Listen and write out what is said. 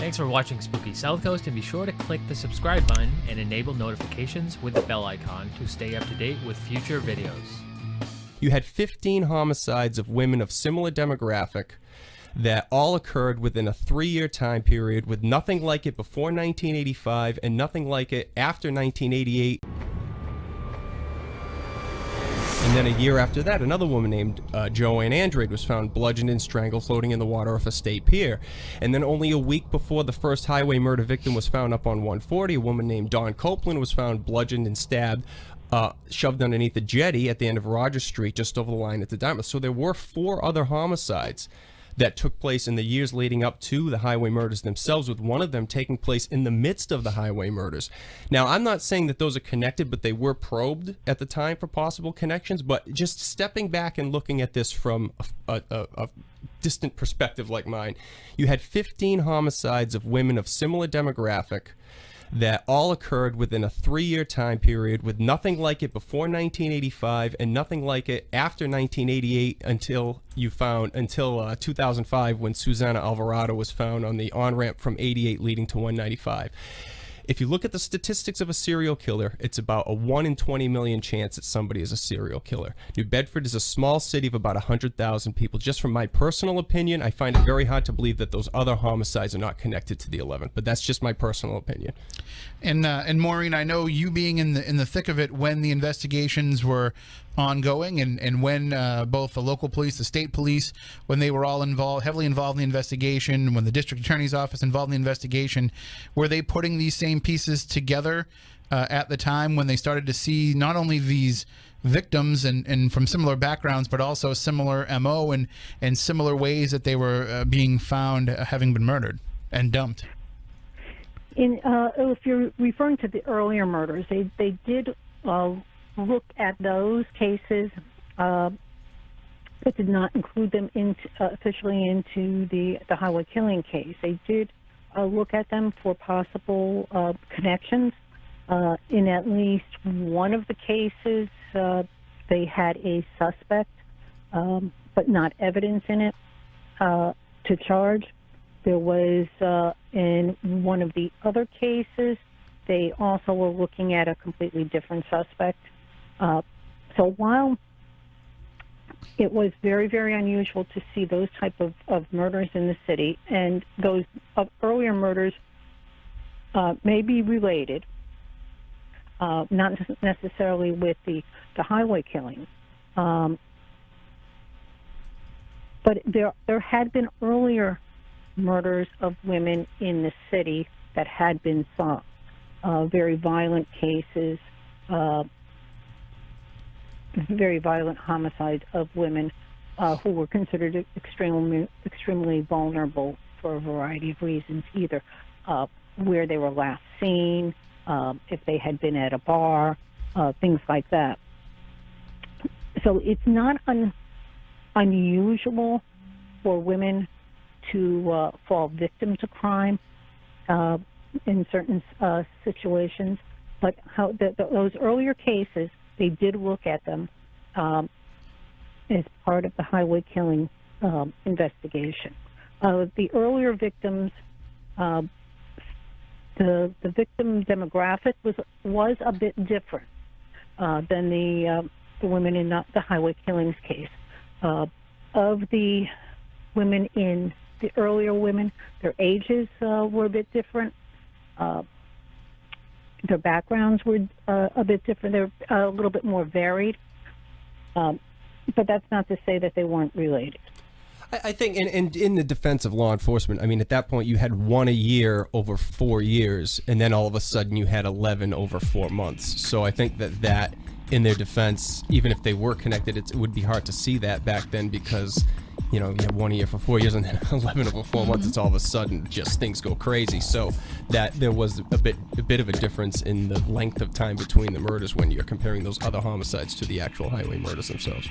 Thanks for watching Spooky South Coast, and be sure to click the subscribe button and enable notifications with the bell icon to stay up to date with future videos. You had 15 homicides of women of similar demographic that all occurred within a 3-year time period, with nothing like it before 1985 and nothing like it after 1988. And then a year after that, another woman named Joanne Andrade was found bludgeoned and strangled floating in the water off a state pier. And then only a week before the first highway murder victim was found up on 140, a woman named Dawn Copeland was found bludgeoned and stabbed, shoved underneath a jetty at the end of Rogers Street, just over the line at the Dartmouth. So there were 4 other homicides that took place in the years leading up to the highway murders themselves, with one of them taking place in the midst of the highway murders. Now, I'm not saying that those are connected, but they were probed at the time for possible connections. But just stepping back and looking at this from a distant perspective like mine, you had 15 homicides of women of similar demographic that all occurred within a 3-year time period, with nothing like it before 1985 and nothing like it after 1988 until 2005, when Susanna Alvarado was found on the on-ramp from 88 leading to 195. If you look at the statistics of a serial killer, it's about a 1 in 20 million chance that somebody is a serial killer. New Bedford is a small city of about 100,000 people. Just from my personal opinion, I find it very hard to believe that those other homicides are not connected to the 11th, but that's just my personal opinion. And Maureen, I know you being in the thick of it when the investigations were ongoing, and when both the local police, the state police, when they were all heavily involved in the investigation, when the district attorney's office involved in the investigation, were they putting these same pieces together at the time when they started to see not only these victims and from similar backgrounds, but also similar MO and similar ways that they were being found having been murdered and dumped? If you're referring to the earlier murders, they did look at those cases, but did not include them officially into the highway killing case. They did look at them for possible connections. In at least one of the cases, they had a suspect, but not evidence in it to charge. There was, in one of the other cases, they also were looking at a completely different suspect. So while it was very, very unusual to see those type of murders in the city, and those earlier murders may be related, not necessarily with the highway killing, but there had been earlier murders of women in the city that had been solved, very violent cases, very violent homicides of women who were considered extremely vulnerable for a variety of reasons, either where they were last seen, if they had been at a bar, things like that. So it's not unusual for women to fall victim to crime in certain situations, but those earlier cases, they did look at them as part of the highway killing investigation. The earlier victims, the victim demographic was a bit different than the women in the highway killings case. Of the women in the earlier women, their ages were a bit different. Their backgrounds were a bit different. They're a little bit more varied. But that's not to say that they weren't related. I think in the defense of law enforcement, I mean, at that point you had 1 a year over 4 years, and then all of a sudden you had 11 over 4 months. So I think that in their defense, even if they were connected, it would be hard to see that back then, because you have 1 year for 4 years and then 11 over 4 months. It's all of a sudden just things go crazy. So that there was a bit of a difference in the length of time between the murders when you're comparing those other homicides to the actual highway murders themselves.